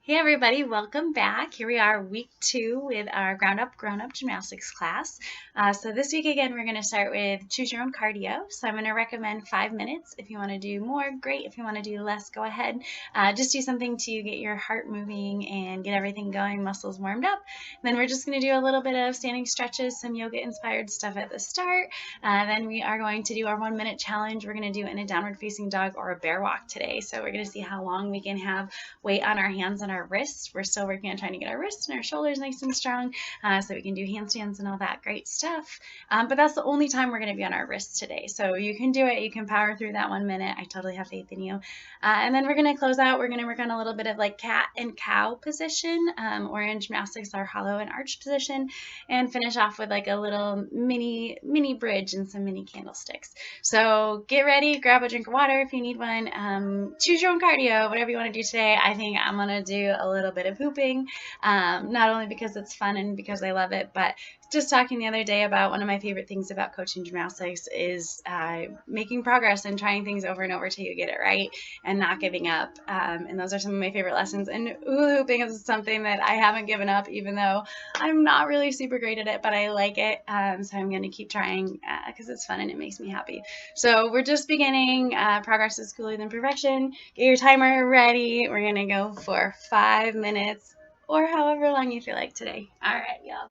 Hey everybody, welcome back. Here we are, week 2 with our ground up gymnastics class. So this week again, we're going to start with choose your own cardio. So I'm going to recommend 5 minutes. If you want to do more, great. If you want to do less, go ahead. Just do something to get your heart moving and get everything going, muscles warmed up. Then we're just going to do a little bit of standing stretches, some yoga inspired stuff at the start. Then we are going to do our 1 minute challenge. We're going to do it in a downward facing dog or a bear walk today. So we're going to see how long we can have weight on our hands and our wrists. We're still working on trying to get our wrists and our shoulders nice and strong so we can do handstands and all that great stuff. But that's the only time we're going to be on our wrists today. So you can do it. You can power through that 1 minute. I totally have faith in you. And then we're going to close out. We're going to work on a little bit of like cat and cow position, or in gymnastics, our hollow and arch position, and finish off with like a little mini bridge and some mini candlesticks. So get ready, grab a drink of water if you need one. Choose your own cardio, whatever you want to do today. I think I'm going to do a little bit of hooping, not only because it's fun and because I love it, but just talking the other day about one of my favorite things about coaching gymnastics is making progress and trying things over and over till you get it right and not giving up. And those are some of my favorite lessons. And hooping is something that I haven't given up, even though I'm not really super great at it, but I like it. So I'm going to keep trying because it's fun and it makes me happy. So we're just beginning. Progress is cooler than perfection. Get your timer ready. We're going to go for 5 minutes or however long you feel like today. All right, y'all.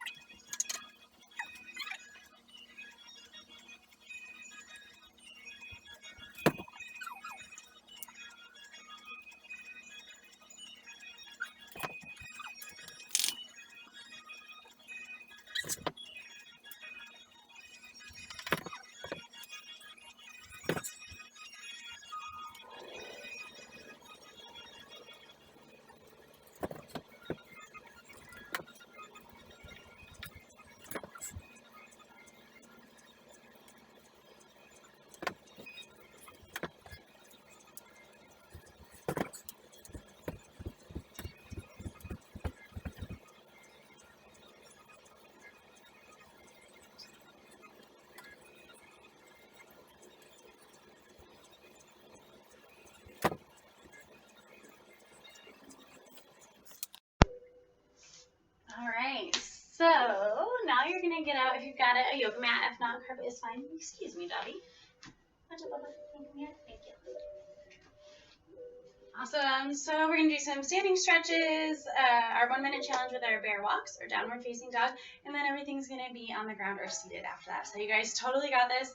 All right, so now you're gonna get out if you've got a yoga mat. If not, carpet is fine. Excuse me, Dobby. Thank you. Awesome. So we're gonna do some standing stretches, our 1 minute challenge with our bear walks or downward facing dog, and then everything's gonna be on the ground or seated after that. So you guys totally got this.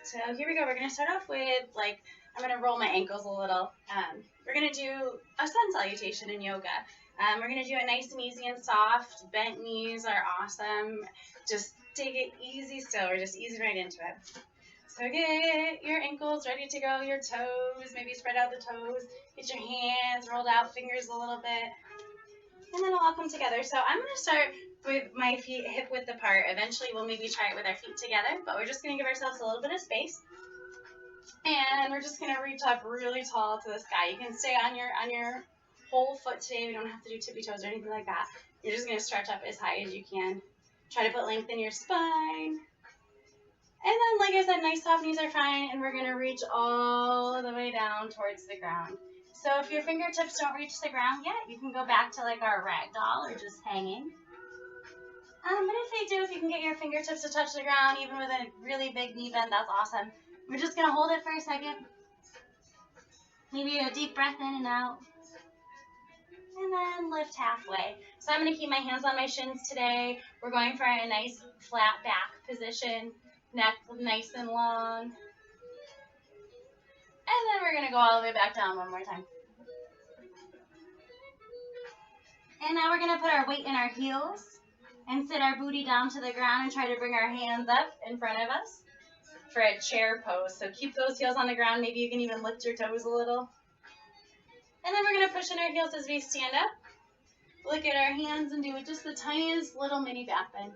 So here we go. We're gonna start off with I'm gonna roll my ankles a little. We're gonna do a sun salutation in yoga. We're gonna do it nice and easy and soft. Bent knees are awesome. Just take it easy still. We're just easing right into it. So get your ankles ready to go, your toes, maybe spread out the toes. Get your hands rolled out, fingers a little bit, and then it'll all come together. So I'm going to start with my feet hip width apart. Eventually we'll maybe try it with our feet together, but we're just going to give ourselves a little bit of space. And we're just going to reach up really tall to the sky. You can stay on your whole foot today. We don't have to do tippy toes or anything like that. You're just going to stretch up as high as you can. Try to put length in your spine. And then, like I said, nice soft knees are fine, and we're going to reach all the way down towards the ground. So if your fingertips don't reach the ground yet, you can go back to like our rag doll or just hanging. But if they do, if you can get your fingertips to touch the ground, even with a really big knee bend, that's awesome. We're just going to hold it for a second. Maybe a deep breath in and out. And then lift halfway. So I'm going to keep my hands on my shins today. We're going for a nice flat back position. Neck nice and long. And then we're going to go all the way back down one more time. And now we're going to put our weight in our heels and sit our booty down to the ground and try to bring our hands up in front of us for a chair pose. So keep those heels on the ground. Maybe you can even lift your toes a little. And then we're going to push in our heels as we stand up. Look at our hands and do just the tiniest little mini back bend.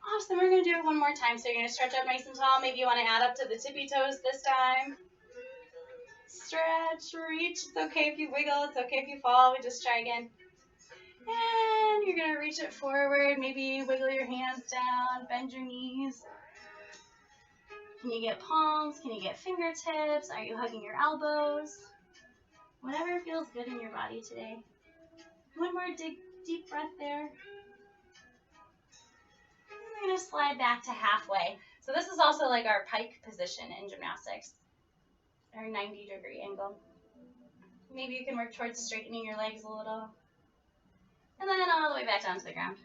Awesome, we're going to do it one more time. So you're going to stretch up nice and tall. Maybe you want to add up to the tippy toes this time. Stretch, reach. It's okay if you wiggle. It's okay if you fall. We just try again. And you're going to reach it forward. Maybe wiggle your hands down. Bend your knees. Can you get palms? Can you get fingertips? Are you hugging your elbows? Whatever feels good in your body today. One more deep breath there. We're going to slide back to halfway. So this is also like our pike position in gymnastics, our 90-degree angle. Maybe you can work towards straightening your legs a little. And then all the way back down to the ground.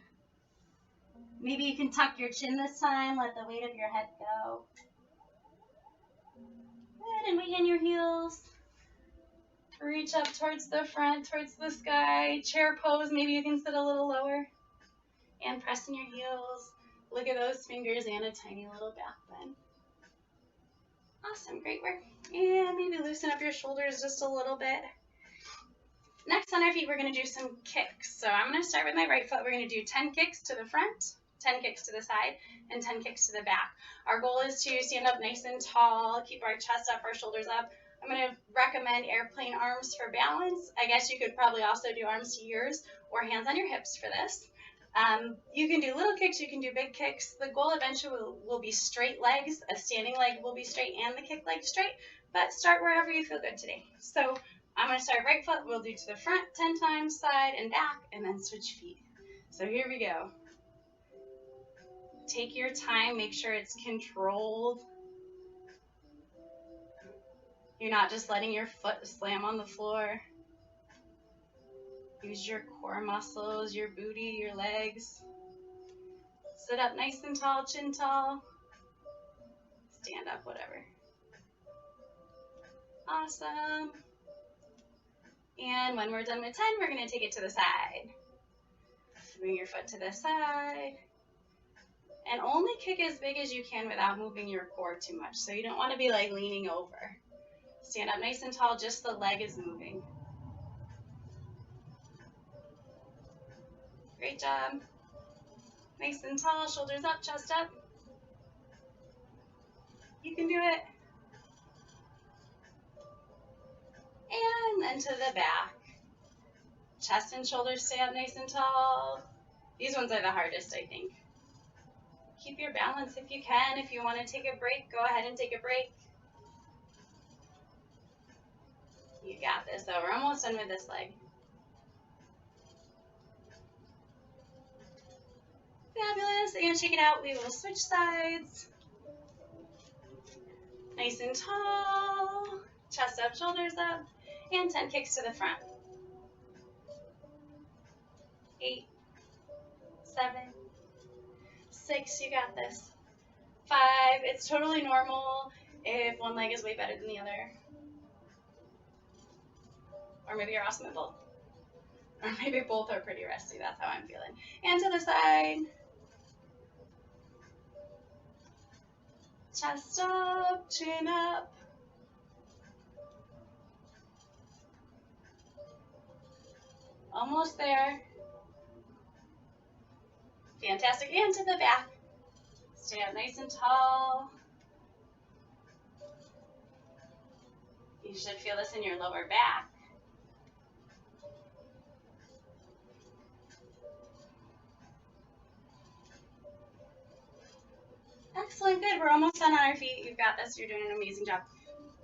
Maybe you can tuck your chin this time, let the weight of your head go. Good, and weight in your heels. Reach up towards the front, towards the sky. Chair pose, maybe you can sit a little lower. And press in your heels. Look at those fingers and a tiny little back bend. Awesome, great work. And maybe loosen up your shoulders just a little bit. Next on our feet, we're going to do some kicks. So I'm going to start with my right foot. We're going to do 10 kicks to the front, 10 kicks to the side, and 10 kicks to the back. Our goal is to stand up nice and tall, keep our chest up, our shoulders up. I'm going to recommend airplane arms for balance. I guess you could probably also do arms to yours or hands on your hips for this. You can do little kicks, you can do big kicks. The goal eventually will be straight legs. A standing leg will be straight and the kick leg straight, but start wherever you feel good today. So I'm going to start right foot. We'll do to the front 10 times, side and back, and then switch feet. So here we go. Take your time. Make sure it's controlled. You're not just letting your foot slam on the floor. Use your core muscles, your booty, your legs. Sit up nice and tall, chin tall. Stand up, whatever. Awesome. And when we're done with 10, we're going to take it to the side. Bring your foot to the side. And only kick as big as you can without moving your core too much. So you don't want to be like leaning over. Stand up nice and tall, just the leg is moving. Great job. Nice and tall, shoulders up, chest up. You can do it. And then to the back. Chest and shoulders stay up nice and tall. These ones are the hardest, I think. Keep your balance if you can. If you want to take a break, go ahead and take a break. You got this, though. We're almost done with this leg. Fabulous. And shake it out. We will switch sides. Nice and tall. Chest up, shoulders up. And 10 kicks to the front. 8, 7, 6. You got this. 5. It's totally normal if one leg is way better than the other. Or maybe you're awesome at both. Or maybe both are pretty rusty. That's how I'm feeling. And to the side. Chest up, chin up. Almost there. Fantastic. And to the back. Stay up nice and tall. You should feel this in your lower back. Excellent, good. We're almost done on our feet. You've got this. You're doing an amazing job.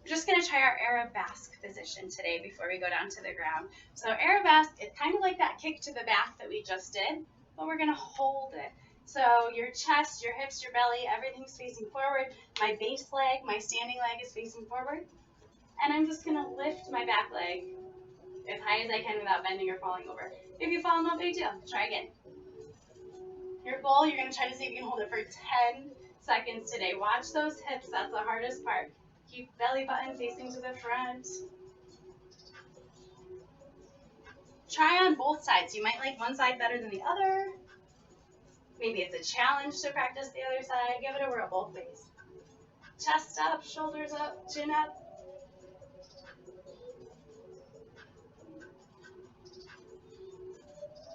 We're just going to try our Arabesque position today before we go down to the ground. So Arabesque, it's kind of like that kick to the back that we just did, but we're going to hold it. So your chest, your hips, your belly, everything's facing forward. My base leg, my standing leg is facing forward. And I'm just going to lift my back leg as high as I can without bending or falling over. If you fall, no big deal. Try again. Your goal, you're going to try to see if you can hold it for 10 seconds today. Watch those hips. That's the hardest part. Keep belly button facing to the front. Try on both sides. You might like one side better than the other. Maybe it's a challenge to practice the other side. Give it a whirl both ways. Chest up, shoulders up, chin up.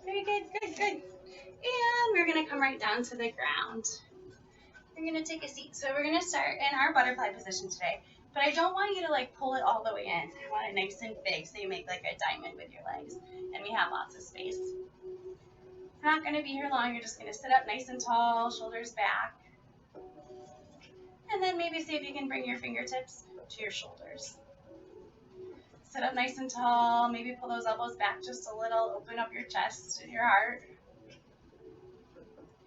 Very good, good, good. And we're going to come right down to the ground. We're going to take a seat. So we're going to start in our butterfly position today. But I don't want you to like pull it all the way in. I want it nice and big so you make like a diamond with your legs. And we have lots of space. We're not going to be here long. You're just going to sit up nice and tall, shoulders back. And then maybe see if you can bring your fingertips to your shoulders. Sit up nice and tall. Maybe pull those elbows back just a little. Open up your chest and your heart.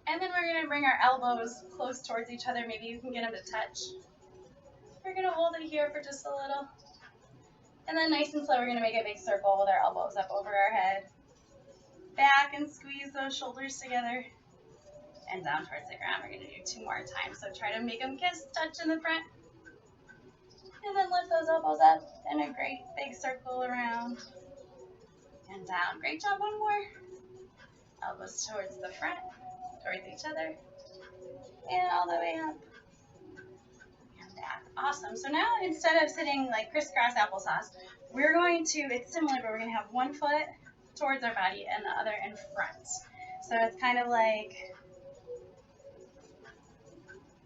And then we're going to bring our elbows close towards each other. Maybe you can get them to touch. We're going to hold it here for just a little. And then nice and slow, we're going to make a big circle with our elbows up over our head. Back and squeeze those shoulders together. And down towards the ground. We're going to do 2 more times. So try to make them kiss, touch in the front. And then lift those elbows up in a great big circle around. And down. Great job. One more. Elbows towards the front, towards each other. And all the way up. And back. Awesome. So now instead of sitting like crisscross applesauce, we're going to, it's similar, but we're going to have one foot towards our body and the other in front. So it's kind of like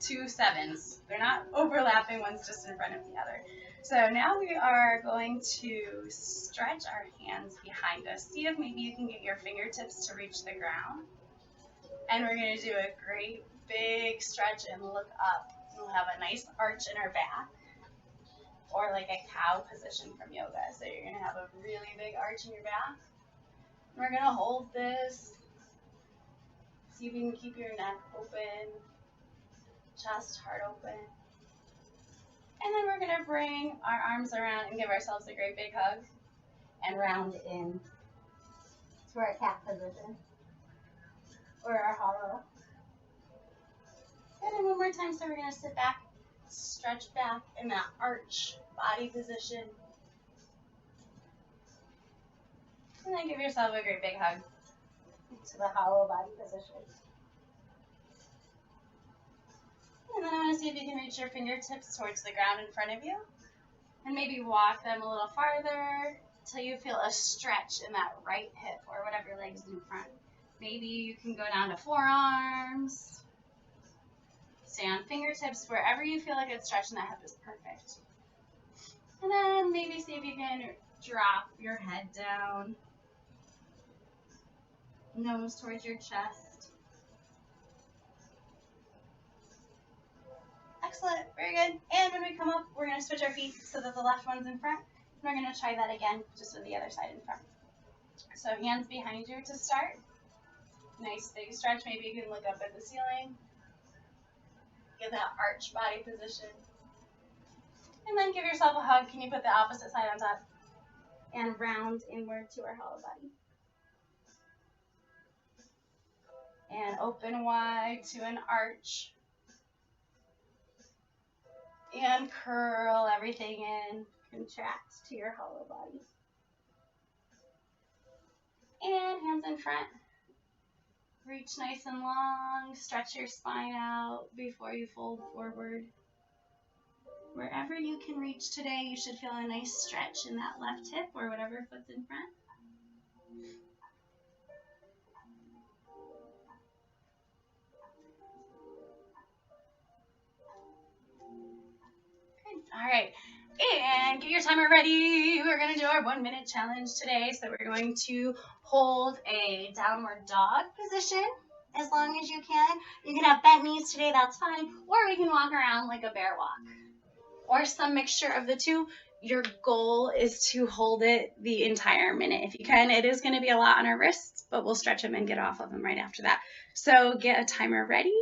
2 sevens. They're not overlapping, one's just in front of the other. So now we are going to stretch our hands behind us. See if maybe you can get your fingertips to reach the ground. And we're going to do a great big stretch and look up. We'll have a nice arch in our back, or like a cow position from yoga. So you're going to have a really big arch in your back. And we're going to hold this. See if you can keep your neck open. Chest, heart open. And then we're going to bring our arms around and give ourselves a great big hug and round in to our cat position or our hollow. And then one more time, so we're going to sit back, stretch back in that arch body position. And then give yourself a great big hug to the hollow body position. And then I want to see if you can reach your fingertips towards the ground in front of you. And maybe walk them a little farther until you feel a stretch in that right hip or whatever leg is in front. Maybe you can go down to forearms. Stay on fingertips. Wherever you feel like it's stretching, that hip is perfect. And then maybe see if you can drop your head down. Nose towards your chest. Excellent, very good. And when we come up, we're going to switch our feet so that the left one's in front. And we're going to try that again, just with the other side in front. So hands behind you to start. Nice big stretch. Maybe you can look up at the ceiling. Get that arch body position. And then give yourself a hug. Can you put the opposite side on top? And round inward to our hollow body. And open wide to an arch. And curl everything in. Contract to your hollow body. And hands in front. Reach nice and long. Stretch your spine out before you fold forward. Wherever you can reach today, you should feel a nice stretch in that left hip or whatever foot's in front. All right, and get your timer ready. We're going to do our 1-minute challenge today. So we're going to hold a downward dog position as long as you can. You can have bent knees today, that's fine. Or we can walk around like a bear walk. Or some mixture of the two. Your goal is to hold it the entire minute. If you can, it is going to be a lot on our wrists, but we'll stretch them and get off of them right after that. So get a timer ready.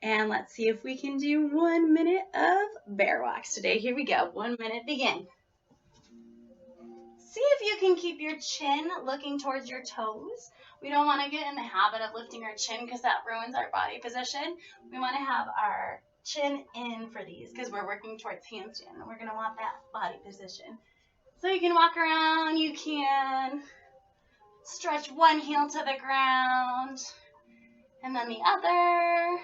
And let's see if we can do 1 minute of bear walks today. Here we go. 1 minute, begin. See if you can keep your chin looking towards your toes. We don't want to get in the habit of lifting our chin because that ruins our body position. We want to have our chin in for these because we're working towards handstand. And we're going to want that body position. So you can walk around. You can stretch one heel to the ground and then the other.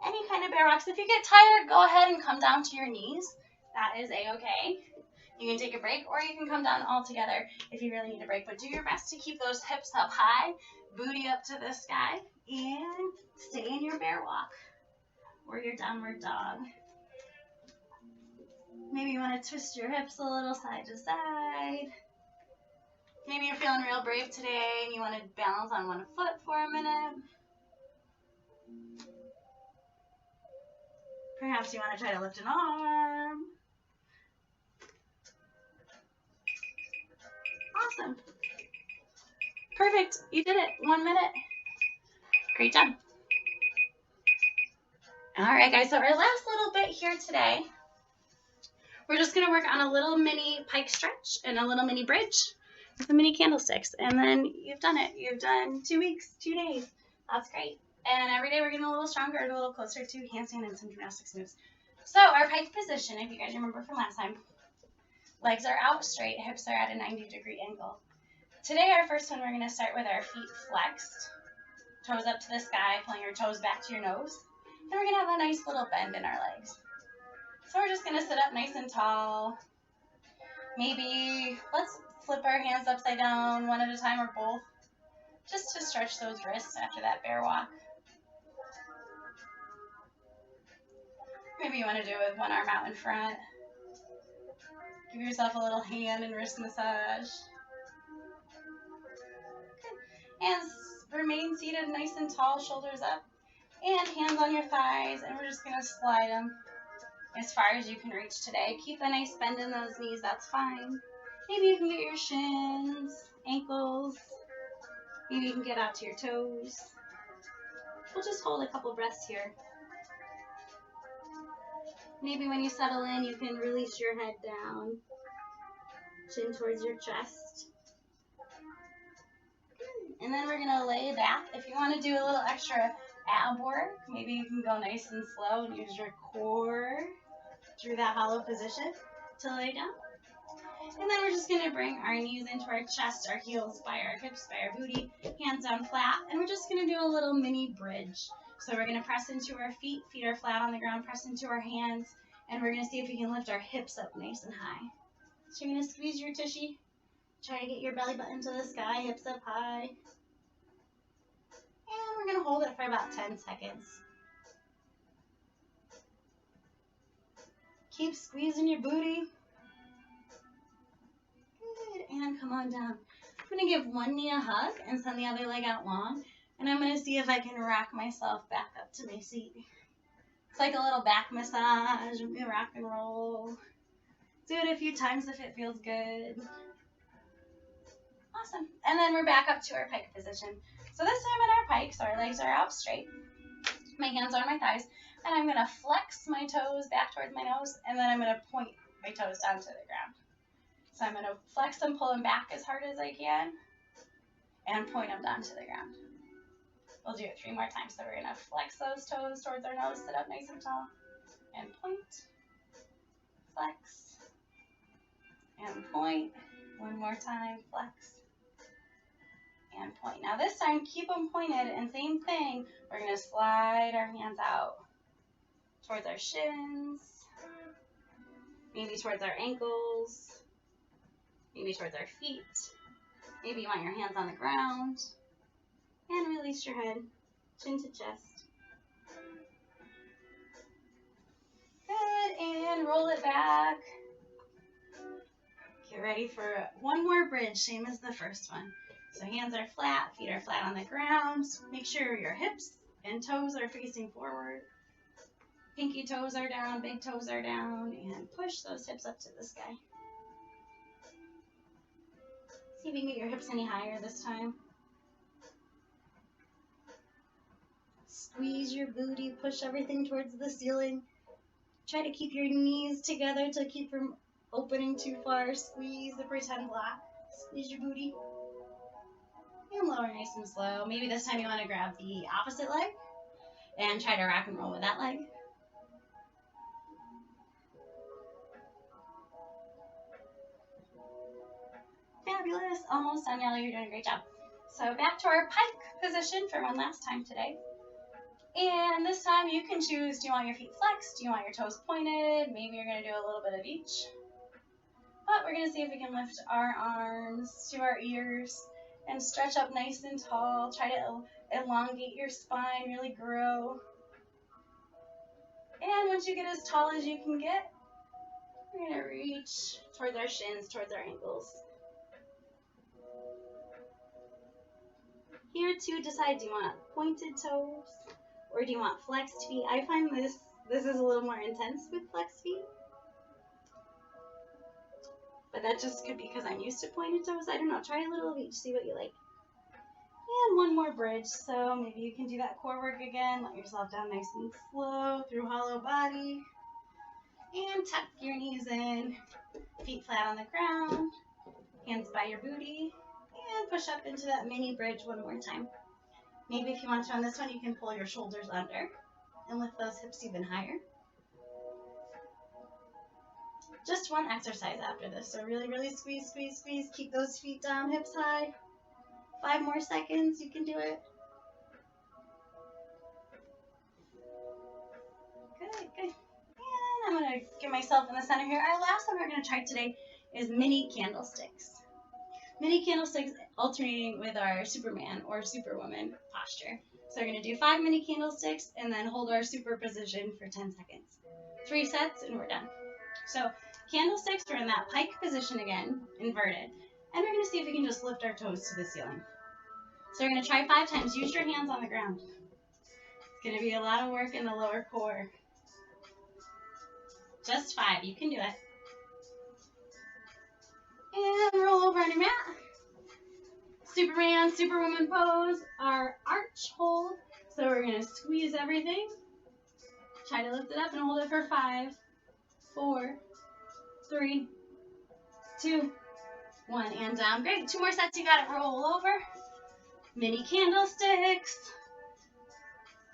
Any kind of bear walks. If you get tired, go ahead and come down to your knees. That is a-okay. You can take a break or you can come down all together if you really need a break. But do your best to keep those hips up high, booty up to the sky, and stay in your bear walk or your downward dog. Maybe you want to twist your hips a little side to side. Maybe you're feeling real brave today and you want to balance on one foot for a minute. Perhaps you want to try to lift an arm. Awesome. Perfect. You did it. 1 minute. Great job. All right, guys. So our last little bit here today, we're just going to work on a little mini pike stretch and a little mini bridge with the mini candlesticks. And then you've done it. You've done 2 weeks, 2 days. That's great. And every day we're getting a little stronger and a little closer to handstand and some gymnastics moves. So our pike position, if you guys remember from last time, legs are out straight, hips are at a 90-degree angle. Today, our first one, we're going to start with our feet flexed, toes up to the sky, pulling your toes back to your nose. And we're going to have a nice little bend in our legs. So we're just going to sit up nice and tall. Maybe let's flip our hands upside down one at a time or both, just to stretch those wrists after that bear walk. Maybe you want to do it with one arm out in front. Give yourself a little hand and wrist massage. Good. And remain seated nice and tall, shoulders up, and hands on your thighs, and we're just going to slide them as far as you can reach today. Keep a nice bend in those knees, that's fine. Maybe you can get your shins, ankles, maybe you can get out to your toes. We'll just hold a couple breaths here. Maybe when you settle in, you can release your head down, chin towards your chest. And then we're going to lay back. If you want to do a little extra ab work, maybe you can go nice and slow and use your core through that hollow position to lay down. And then we're just going to bring our knees into our chest, our heels by our hips, by our booty, hands down flat. And we're just going to do a little mini bridge. So we're going to press into our feet are flat on the ground, press into our hands, and we're going to see if we can lift our hips up nice and high. So you're going to squeeze your tushy, try to get your belly button to the sky, hips up high. And we're going to hold it for about 10 seconds. Keep squeezing your booty. Good, and come on down. I'm going to give one knee a hug and send the other leg out long. And I'm going to see if I can rock myself back up to my seat. It's like a little back massage, rock and roll. Do it a few times if it feels good. Awesome. And then we're back up to our pike position. So this time in our pikes, our legs are out straight. My hands are on my thighs. And I'm going to flex my toes back towards my nose. And then I'm going to point my toes down to the ground. So I'm going to flex them, pull them back as hard as I can. And point them down to the ground. We'll do it 3 more times. So we're going to flex those toes towards our nose, sit up nice and tall, and point, flex, and point. One more time, flex, and point. Now this time, keep them pointed, and same thing, we're going to slide our hands out towards our shins, maybe towards our ankles, maybe towards our feet. Maybe you want your hands on the ground. And release your head, chin to chest. Good, and roll it back. Get ready for one more bridge, same as the first one. So hands are flat, feet are flat on the ground. Make sure your hips and toes are facing forward. Pinky toes are down, big toes are down, and push those hips up to the sky. See if you can get your hips any higher this time. Squeeze your booty, push everything towards the ceiling. Try to keep your knees together to keep from opening too far. Squeeze the pretend block. Squeeze your booty. And lower nice and slow. Maybe this time you want to grab the opposite leg and try to rock and roll with that leg. Fabulous. Almost done, Nellie. You're doing a great job. So back to our pike position for one last time today. And this time you can choose, do you want your feet flexed? Do you want your toes pointed? Maybe you're going to do a little bit of each. But we're going to see if we can lift our arms to our ears and stretch up nice and tall. Try to elongate your spine, really grow. And once you get as tall as you can get, we're going to reach towards our shins, towards our ankles. Here too, decide, do you want pointed toes or do you want flexed feet? I find this is a little more intense with flexed feet. but that just could be because I'm used to pointed toes. I don't know. Try a little of each, see what you like. And one more bridge. So maybe you can do that core work again. Let yourself down nice and slow through hollow body. And tuck your knees in. Feet flat on the ground. Hands by your booty. And push up into that mini bridge one more time. Maybe if you want to on this one, you can pull your shoulders under and lift those hips even higher. Just one exercise after this. So really, really squeeze, squeeze, squeeze. Keep those feet down, hips high. 5 more seconds. You can do it. Good, good. And I'm going to get myself in the center here. Our last one we're going to try today is mini candlesticks. Mini candlesticks alternating with our Superman or Superwoman posture. So we're going to do 5 mini candlesticks and then hold our super position for 10 seconds. 3 sets and we're done. So candlesticks, we're in that pike position again, inverted. And we're going to see if we can just lift our toes to the ceiling. So we're going to try 5 times. Use your hands on the ground. It's going to be a lot of work in the lower core. Just 5. You can do it. And roll over on your mat. Superman, Superwoman pose. Our arch hold. So we're going to squeeze everything. Try to lift it up and hold it for 5, 4, 3, 2, 1. And down. Great. 2 more sets. You got it. Roll over. Mini candlesticks.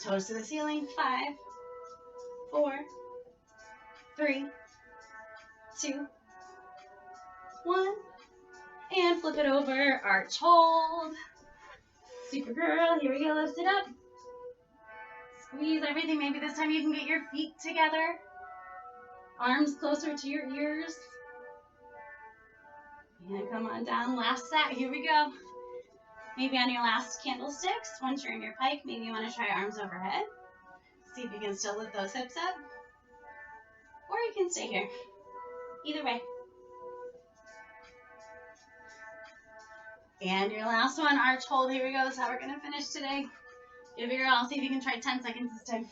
Toes to the ceiling. 5, 4, 3, 2, 1. And flip it over. Arch hold. Supergirl. Here we go. Lift it up. Squeeze everything. Maybe this time you can get your feet together. Arms closer to your ears. And come on down. Last set. Here we go. Maybe on your last candlesticks, once you're in your pike, maybe you want to try arms overhead. See if you can still lift those hips up. Or you can stay here. Either way. And your last one, arch hold. Here we go. That's how we're going to finish today. Give it your all. See if you can try 10 seconds this time.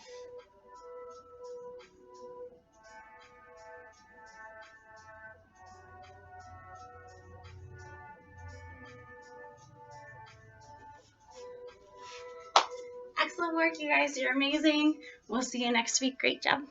Excellent work, you guys. You're amazing. We'll see you next week. Great job.